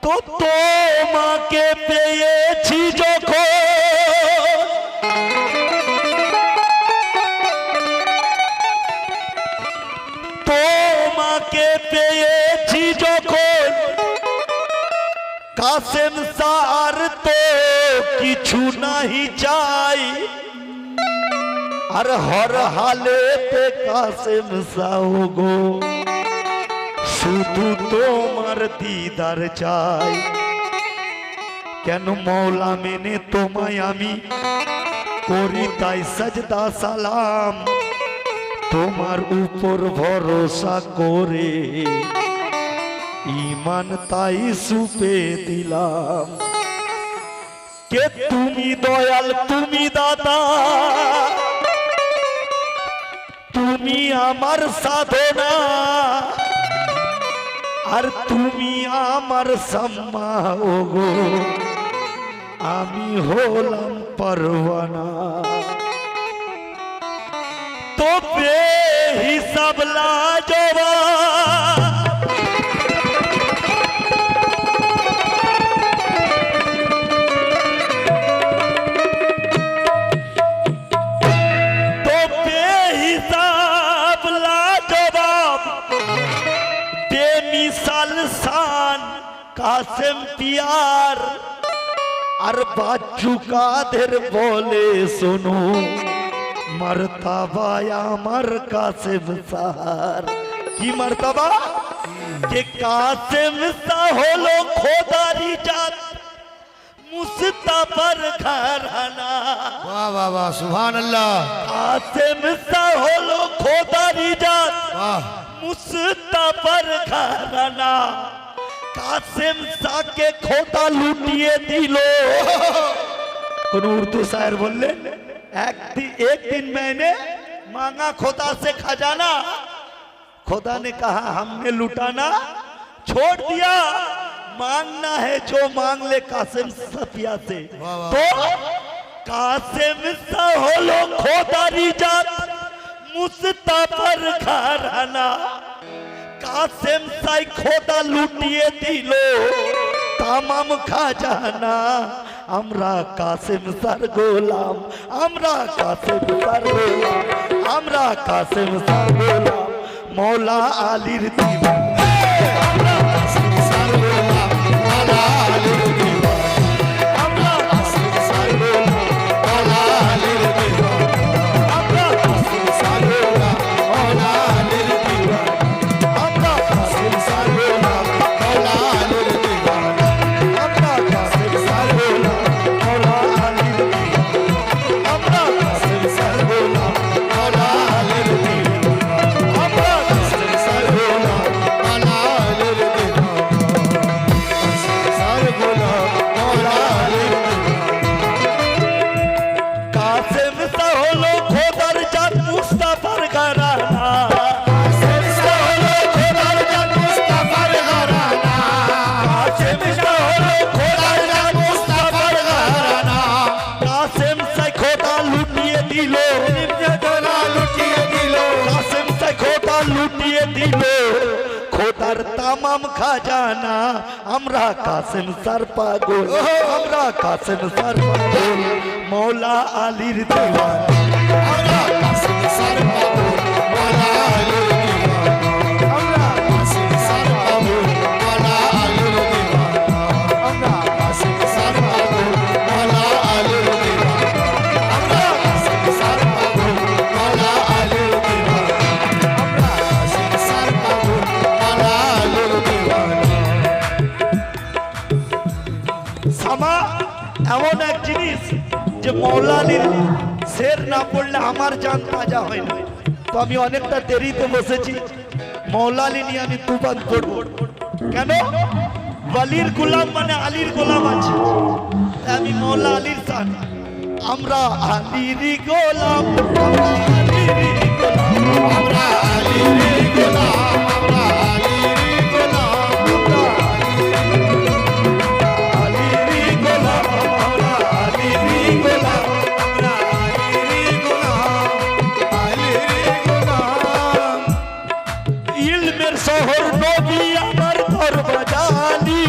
তো তোমাকে পেয়েছি যখন তোমাকে পেয়েছি যখন কাসেম সার তো কিছু নাহি চাই আর হর হালেতে কাসেম সাও গো শুধু তোমার দিদার চাই। কেন মৌলা মেনে তোমায় আমি করি তাই সাজদা সালাম, তোমার উপর ভরসা করে ঈমান তাই সুপে দিলাম। কে তুমি দয়াল, তুমি দাতা, তুমি আমার সাধনা, আর তুমি আমার সম্মা ওগো আমি হলাম পরওয়ানা। তো বেহিসাব লাজবাব শান কাসেম পিয়ার আর বাচ্চু কাদের বলে শোনো মর্তবায় আমার কাসেম সার। কি মর্তবা? যে কাসেম সা হলো খোদারি জাত, মুস্তাফার ঘরানা। वाह वाह वाह सुभानअल्लाह। कासिम सा হলো খোদারি জাত, वाह মুস্তাফার ঘরানা। কাসেম সাকে খোদা লুটিয়ে দিল। কোন উর্দু शायर बोलले एक दिन मैंने मांगा खुदा से खजाना, खुदा ने कहा हमने लुटाना छोड़ दिया, मांगना है जो मांग ले कासिम सफिया से। तो कासिम सा হলো খোদারি জাত, মুস্তাফার ঘরানা। কাসেম সাই খোদা লুটিয়ে দিল তামাম খাজানা। আমরা কাসেম সার গোলাম, আমরা কাসেম সার গোলাম, আমরা কাসেম সার গোলাম, মৌলা আলীর দিওয়ানা। আমরা কাসেম সার গোলাম, মৌলা আলীর দিওয়ানা। আমরা কাসেম সার গোলাম, মৌলা আলীর দিওয়ানা। আমরা কাসেম সার গোলাম, মৌলা আলীর দিওয়ানা। আমরা কাসেম সার গোলাম, মৌলা আলীর দিওয়ানা। আমরা কাসেম সার গোলাম, মৌলা আলীর দিওয়ানা। আমরা কাসেম সার গোলাম, মৌলা আলীর দিওয়ানা। আমরা কাসেম সার গোলাম, মৌলা আলীর দিওয়ানা। সার গোলাম, মৌলা আলীর দিওয়ানা। কাসেম সা হলো খোদার জাত, মুস্তাফার ঘরানা। কাসেম সা হলো খোদার জাত, মুস্তাফার ঘরানা। কাসেম সা হলো খোদার জাত, মুস্তাফার ঘরানা। কাসেম সাই খোদা লুটিয়ে দিল, খোদা লুটিয়ে দিল। কাসেম সাই খোদা লুটিয়ে দিল খোদার তামাম খাজানা। আমরা কাসেম সার পাগল, আমরা কাসেম সার পাগল, মৌলা আলীর দিওয়ানা। আমরা কাসেম সার পাগল, মৌলা আলীর দিওয়ানা। আমরা কাসেম সার পাগল, মৌলা আলীর দিওয়ানা। আমরা কাসেম সার পাগল, মৌলা আলীর দিওয়ানা। আমরা কাসেম সার পাগল, মৌলা আলীর দিওয়ানা। আমরা কাসেম সার পাগল, মৌলা আলীর দিওয়ানা। সামা এমন এক জিনিস যে মৌলা আলীর শের না পড়লে আমার জান তাজা হয় না। তো আমি অনেকটা দেরিতে বসেছি, মৌলা আলী নিয়ে আমি তুফান করব। কেন? ওয়ালির গোলাম মানে আলীর গোলাম আছে, আমি মৌলা আলীর শান। আমরা আলীর গোলাম, আমরা আলীর গোলাম, আমরা আলীর গোলাম, আমরা আলীর গোলাম, আমরা আলীর গোলাম, আমরা আলীর গোলাম, আমরা আলীর গোলাম, আলীর গোলাম। ইলমের শহর নবী আমার দরবাজালি।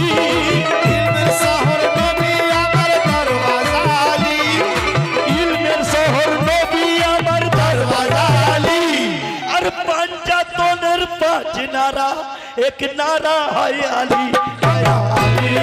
एक नारा है अली या अली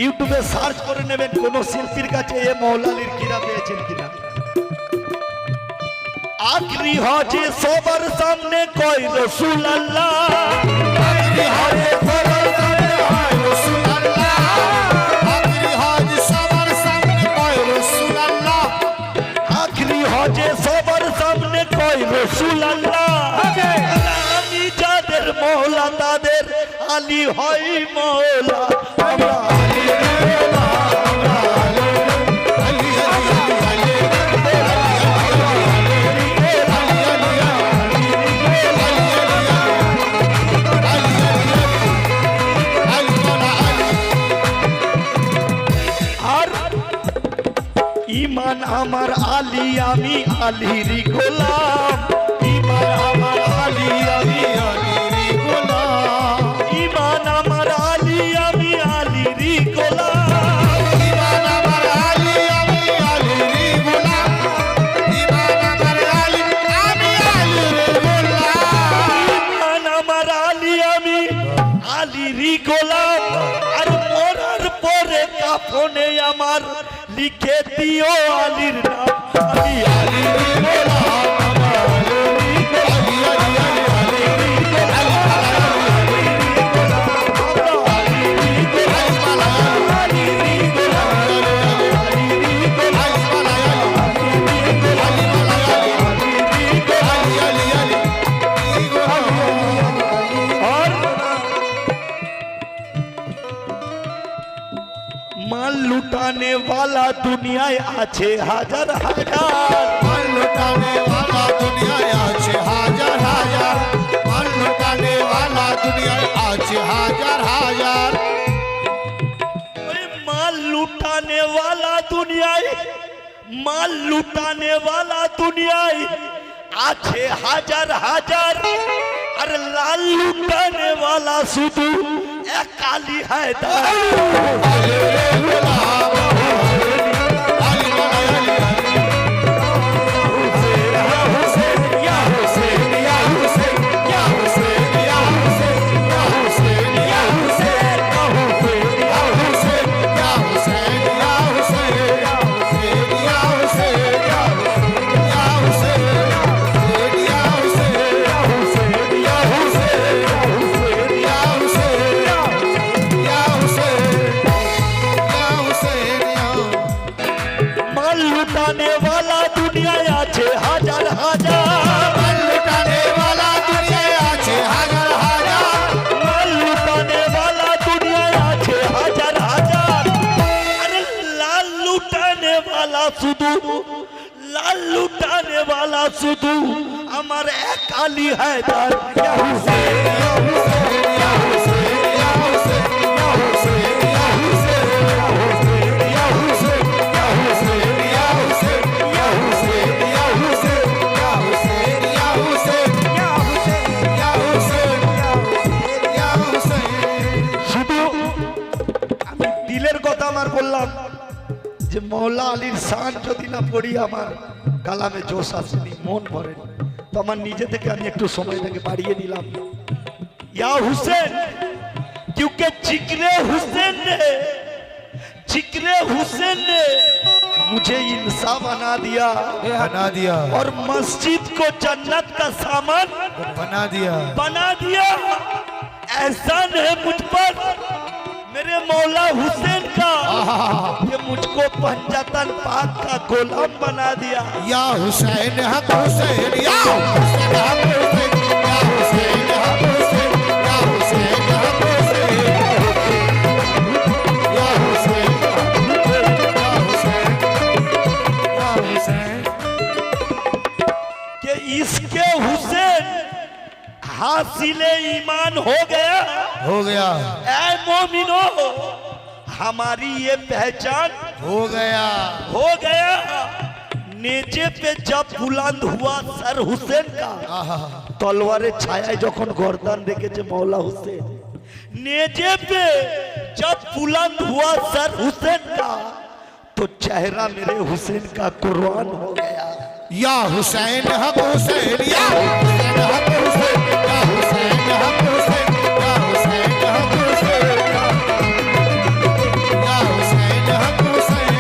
ইউটিউবে সার্চ করে নেবেন কোন শিল্পীর কাছে এ মৌলালির কিরা পেয়েছেন কিনা। আখরি হজে সবার সামনে কয় রসুল আল্লাহ, আখরি হজে সবার সামনে কয় রসুল আল্লাহ, আখরি হজে সবার সামনে কয় রসুল আল্লাহ, আখরি হজে সবার সামনে কয় রসুল আল্লাহ। আমি যাদের মৌলা তাদের আলী হয় মৌলা, আমরা ইমান আমার আলী আমি আলীরই গোলাম, ইমান আমার আলী আমি আলীরই গোলাম, ইমান আমার আলী আমি আলীরই গোলাম, ইমান আমার আলী আমি আলীরই গোলাম, ইমান আমার আলী আমি আলীরই গোলাম, ইমান আমার আলী আমি আলীরই গোলাম। আর মরার পরে কাফনে আমার লিখে দিও আলীর নাম, আমি আলীর গোলাম, আমার আলীর গোলাম, আলী আলী আলী আলীর গোলাম, আমরা আলীর গোলাম, আলীর গোলাম, আলীর গোলাম, আলী আলী আর माल लुटाने वाला दुनियाয় আছে হাজার হাজার, माल लुटाने वाला दुनियाয় আছে হাজার হাজার, माल लुटाने वाला दुनियाয় আছে হাজার হাজার, माल लुटाने वाला दुनियाয়, माल लुटाने वाला दुनियाয় আছে হাজার হাজার। আর লাল লুটানে वाला শুধু এক আলী হায়দার, लुटाने वाला दुनियाয় আছে হাজার হাজার, माल लुटाने वाला दुनियाয় আছে হাজার হাজার, माल लुटाने वाला दुनियाয় আছে হাজার হাজার। আরে লাল লুটানে वाला শুধু, লাল লুটানে वाला শুধু আমার এক আলী হায়দার, ইয়া হুসেন ইয়া হুসেন ইয়া হুসেন ইয়া হুসেন ইয়া হুসেন ইয়া হুসেন ইয়া হুসেন ইয়া হুসেন ইয়া হুসেন ইয়া হুসেন ইয়া হুসেন ইয়া হুসেন ইয়া হুসেন ইয়া হুসেন ইয়া হুসেন ইয়া হুসেন। শুধু আমি দিলের কথা আমার বললাম যে মৌলা আলীর শান যদি না পড়ি আমার কালামে জোশ আসেনি, মন ভরে, তো আমার নিজে থেকে আমি একটু সময়টাকে বাড়িয়ে নিলাম। ইয়া হুসেন, क्योंकि जिक्रे हुसैन ने, जिक्रे हुसैन ने मुझे इंसान बना दिया और मस्जिद को जन्नत का सामान बना दिया। एहसान है मुझ पर मेरे मौला हुसैन का कि मुझको पंजातन पाक का गोलाम बना दिया। या हुसैन हक हुसैन, या हुसैन हक हुसैन, या हुसैन हक हुसैन, या हुसैन हक हुसैन, या हुसैन, या हुसैन, या हुसैन। कि इसके हासिले ईमान हो गया। हो गया ऐ मोमिनो हमारी ये पहचान हो गया हो गया। नेचे पे जब बुलंद हुआ सर हुसैन का, आहा तलवारे छाया যখন गर्दन देखे मौला हुसैन, नेचे पे जब बुलंद हुआ सर हुसैन का, तो चेहरा मेरे हुसैन का कुर्बान हो गया। या हुसैन हक हुसैन या हुसैन हक हुसैन या हुसैन हक हुसैन या हुसैन हक हुसैन या हुसैन हक हुसैन।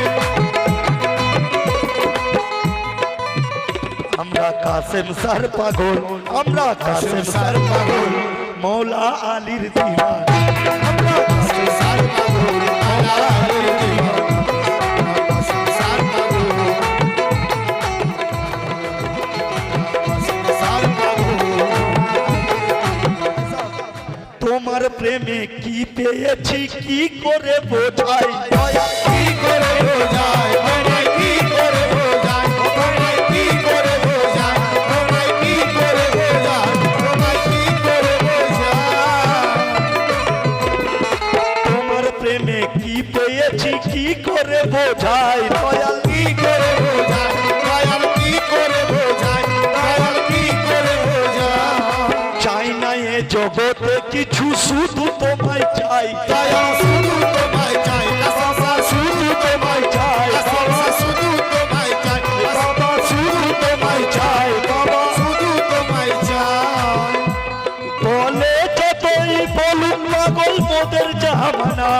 আমরা কাসেম স্যার পাগল, আমরা কাসেম স্যার পাগল, মৌলা আলীর দিওয়ান। আমরা কাসেম স্যার পাগল, মৌলা আলীর দিওয়ান। তোমার প্রেমে কি পেয়েছি কি করে বোঝাই, কি করে বোঝায় তোমায় কি করে বোঝায় তোমায় কি করে বোঝায় তোমায় কি করে বোঝায় তোমায় কি করে বোঝায়। তোমার প্রেমে কি পেয়েছি কি করে বোঝাই, দয়াল কি করে বোঝায় দয়াল কি করে বোঝায় দয়াল কি করে বোঝায়। চাই না এ জগতে কিছু শুধু তোমায় চাই, দয়াল শুধু তোমায় চাই কাসা শুধু তোমায় চাই কাসা শুধু তোমায় চাই বাবা শুধু তোমায় চাই, বাবা শুধু তোমায় চাই। বলে যতই বলুক পাগল মোদের জামানা,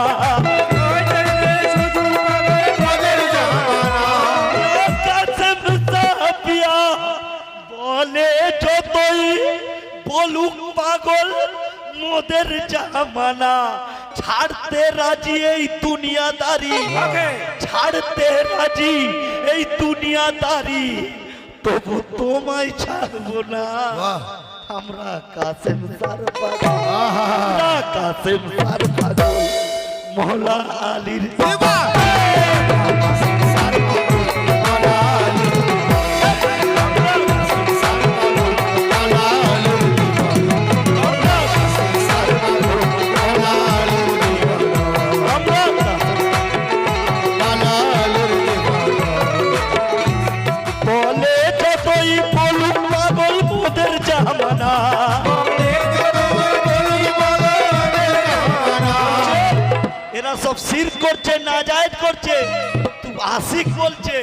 মোদের জামানা কাসেম সাহিয়া বলে যতই বলুক পাগল মোদের জামানা, ছাড়তে রাজি এই দুনিয়াদারি, ছাড়তে রাজি এই দুনিয়াদারি, তবু তোমায় ছাড়বো না। বাহ আমরা কাসেম স্যার পাগল, আমরা কাসেম স্যার পাগল, মৌলা আলীর দেবা বলে যতই বলুক পাগল মোদের জামানা, এরা সব শিরক করছে নাজায়েজ করছে, তুই আশিক বলছে।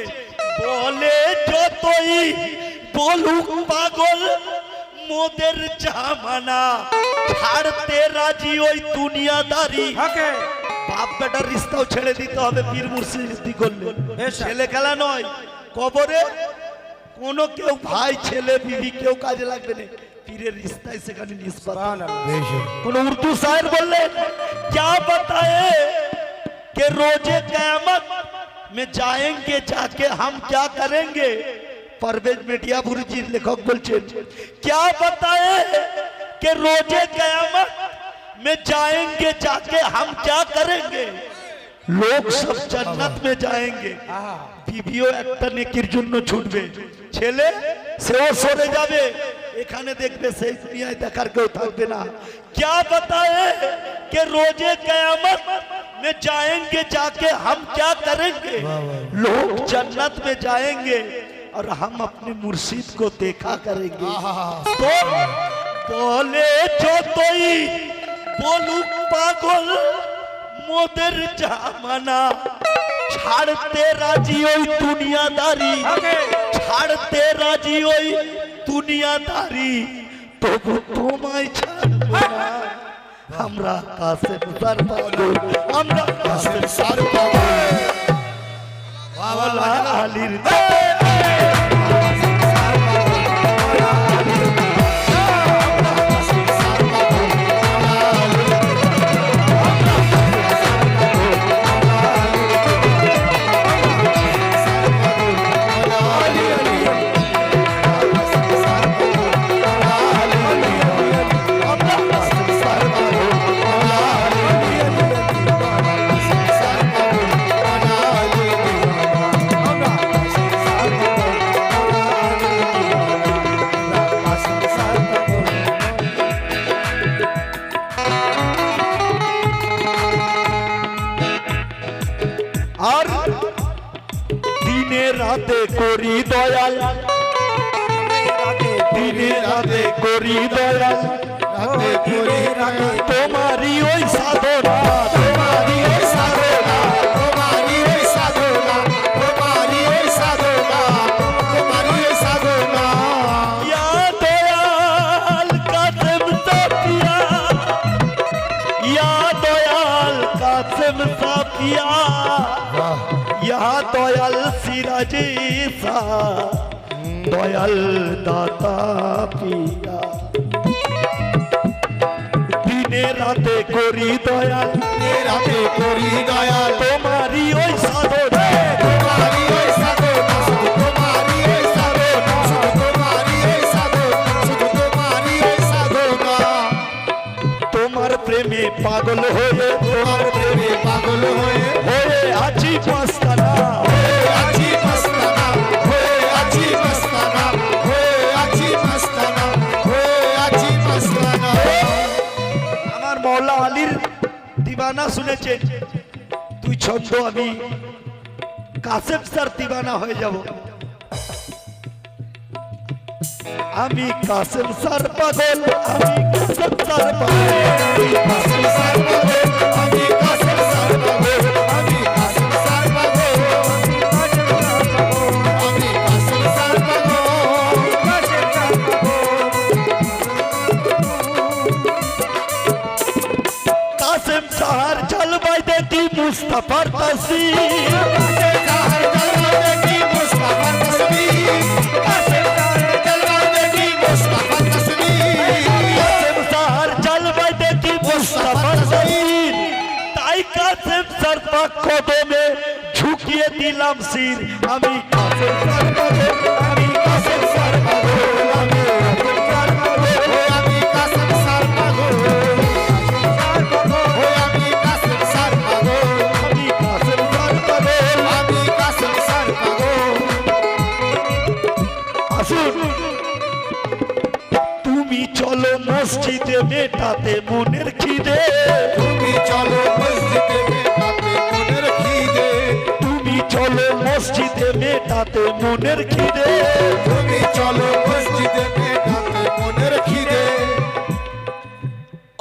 বলে যতই বলুক পাগল মোদের জামানা, ছাড়তে রাজি ওই দুনিয়াদারি। বাপ বেটার রিস্তাও ছেড়ে দিতে হবে পীর মুর্শিদি করলে, ছেলে খেলা নয়। কবরে কোনো কেউ ভাই ছেলে বিবি কেউ কাজে লাগবে না, পীরের রিস্তায় সেখানে নিষ্পাত। কোন উর্দু শায়ের বললেন, क्या बताए कि रोजे क़यामत में जाएंगे जाके हम क्या करेंगे। परवेज मिर्जापुरी जी लेखक बोलছেন, क्या बताए कि रोजे क़यामत में जाएंगे जाके हम क्या करेंगे। लोग सब जन्नत में जाएंगे, বিবিও একটা নেকির জন্য ছুটবে, ছেলে সেও সরে যাবে, এখানে দেখবে সেই দুনিয়ায় দেখার কেউ থাকবে না। क्या बताए कि रोजे क़यामत में जाएंगे जाके हम क्या करेंगे। लोग जन्नत में जाएंगे और हम अपने मुर्शिद को देखा करेंगे। तो बोले যতই বলুক পাগল মোদের জামানা, ছাড়তে রাজি ওই দুনিয়াদারি, ছাড়তে রাজি ওই দুনিয়াদারি, তবু তোমায় ছাড়বো না। আমরা কাসেম স্যার পাগল, আমরা কাসেম স্যার পাগল, মৌলা আলীর রাতে করি দয়াল, দিনে রাতে করি দয়াল, রাতে করি রাতে তোমারই ওই সাধনা, তোমারি ওই সাধনা, তোমারি ওই সাধনা, তোমারি ওই সাধনা, তোমারি ওই সাধনা। ইয়া দয়াল কাসেম সাফিয়া, ইয়া দয়াল কাসেম সাফিয়া, ইয়া দয়াল সিরাজি সা, দয়াল দাতা পিয়া। দিনে রাতে করি দয়াল, রাতে করি দয়াল, তোমারই ওই সাধনা, তোমারি ওই সাধনা, শুধু তোমারি ওই সাধনা, শুধু তোমারি ওই সাধনা, শুধু তোমারি ওই সাধনা। তোমার প্রেমে পাগল হয়ে, তোমার প্রেমে পাগল হয়ে হয়ে আছি পাঁচতানা, আছি মস্তানা, হয়ে আছি মস্তানা, হয়ে আছি মস্তানা, হয়ে আছি মস্তানা। আমার মৌলা আলীর দিবানা শুনেছেন, তুই ছন্দ আমি কাসেম স্যার দিবানা হয়ে যাব। আমি কাসেম স্যার পাগল, আমি কাসেম স্যার পাগল, কাসেম স্যার পাগল, আমি কাসেম স্যার পাগল, আমি কাসেম স্যার পাগল, আমি কাসেম স্যার পাগল। কাসেম স্যার জলবাই দেখি মুস্তাফার তাসির, কাসেম জলওয়া দেখি মুস্তাফা তসবির, কাসেম জলওয়া দেখি মুস্তাফা তসবির, কাসেম স্যার জলবাই দেখি মুস্তাফার তাসির, তাই কাসেম স্যার পাক কদমে ঝুঁকিয়ে দিলাম শির। আমি কাসেম স্যার পাগল, আমি কাসেম স্যার পাগল, আমি কাসেম স্যার পাগল, আমি কাসেম স্যার পাগল, আমি কাসেম স্যার পাগল। আমি কাসেম স্যার পাগল। আসুন তুমি চলো মসজিদে মেটাতে মনের খিদে, তুমি চলো মসজিদে মেটাতে মনের খিদে, তুমি চলো মসজিদে মেটাতে মনের খিদে, তুমি চলো মসজিদে মেটাতে মনের খিদে,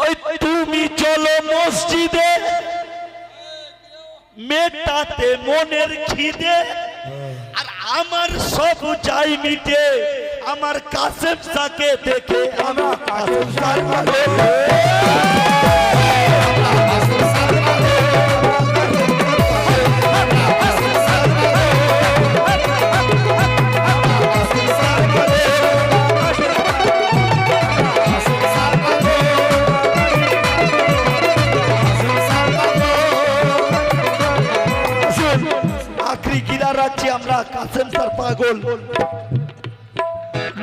ওই তুমি চলো মসজিদে মেটাতে মনের খিদে, আর আমার সব চাই মিটে আমার কাসেম সাকে দেখে, আমার কাসেম সার পাগল। কাসেম স্যার পাগল, কাসেম স্যার পাগল, কাসেম স্যার পাগল, কাসেম স্যার পাগল, কাসেম স্যার পাগল। আসুন আখরি গিরা রাখছি আমরা কাসেম স্যার পাগল।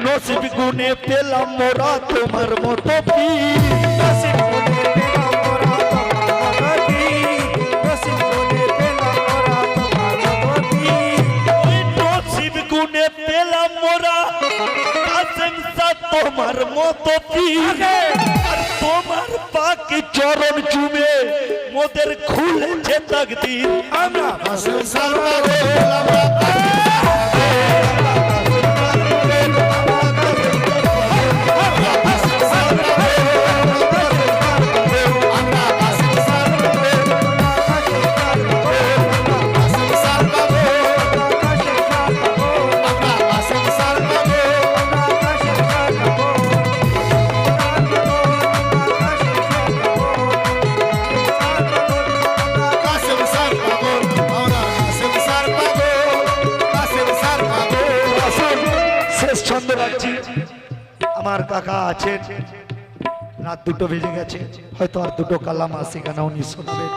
নসিব গুনে পেলাম মোরা তোমার মতো পীর, নসিব গুনে পেলাম মোরা তোমার পীর, নসিব গুনে পেলাম মোরা তোমার পীর, ওই নসিব গুনে পেলাম মোরা কাসেম স্যার তোমার মতো পীর, আর তোমার পাক চরণ চুমে মোদের খুলেছে তাকদীর। আমরা কাসেম স্যার পাগল, আমরা শেষ ছন্দ রাখছি। আমার কাকা আছেন, রাত 2টো বেজে গেছে, হয়তো আর 2টো কালাম আছে গানা উনি শোনাবেন,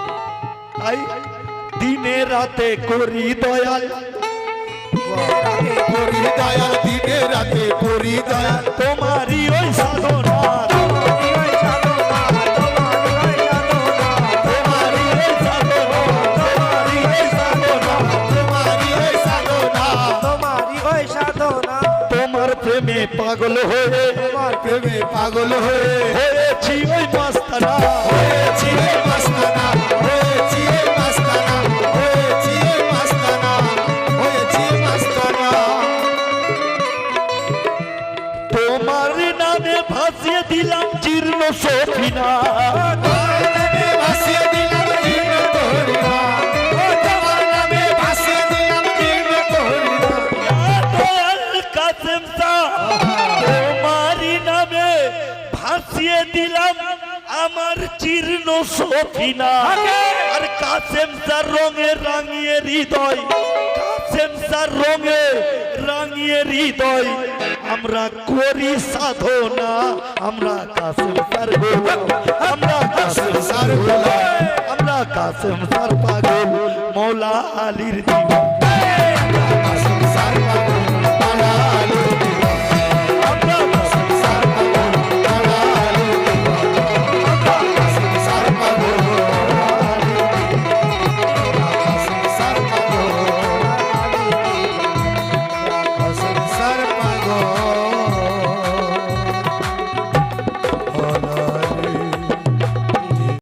তাই দিনে রাতে করি দয়াল, করি দয়াল, দিনে রাতে করি দয়াল, তোমারই ওই সাধনা, তোমারই ওই সাধনা, তোমারই ওই সাধনা, তোমারই ওই সাধনা, তোমারি ওই সাধনা, তোমারি ওই সাধনা, তোমার প্রেমে পাগল হয়ে, তোমার প্রেমে পাগল হয়ে হয়েছি ওই মাস্তানা, হয়েছি ওই মাস্তানা, হয়েছি ওই মাস্তানা, হয়েছি ওই মাস্তানা, হয়েছি ওই মাস্তানা। জীর্ণ সফিনা তোমার নামে ভাসিয়ে দিলাম জীর্ণ তরিনা ও তোমার নামে ভাসিয়ে দিলাম জীর্ণ তরিনা দয়াল কাসেম শাহ তোমারই নামে ভাসিয়ে দিলাম আমার জীর্ণ সফিনা আর কাসেম শাহ রঙে রাঙিয়ে হৃদয় কাসেম শাহ রঙে রাঙিয়ে হৃদয় আমরা করি সাধনা আমরা কাসেম শাহ গোলাম আমরা কাসেম শাহ গোলাম আমরা কাসেম শাহ পাগল মৌলা আলীর দিওয়ানা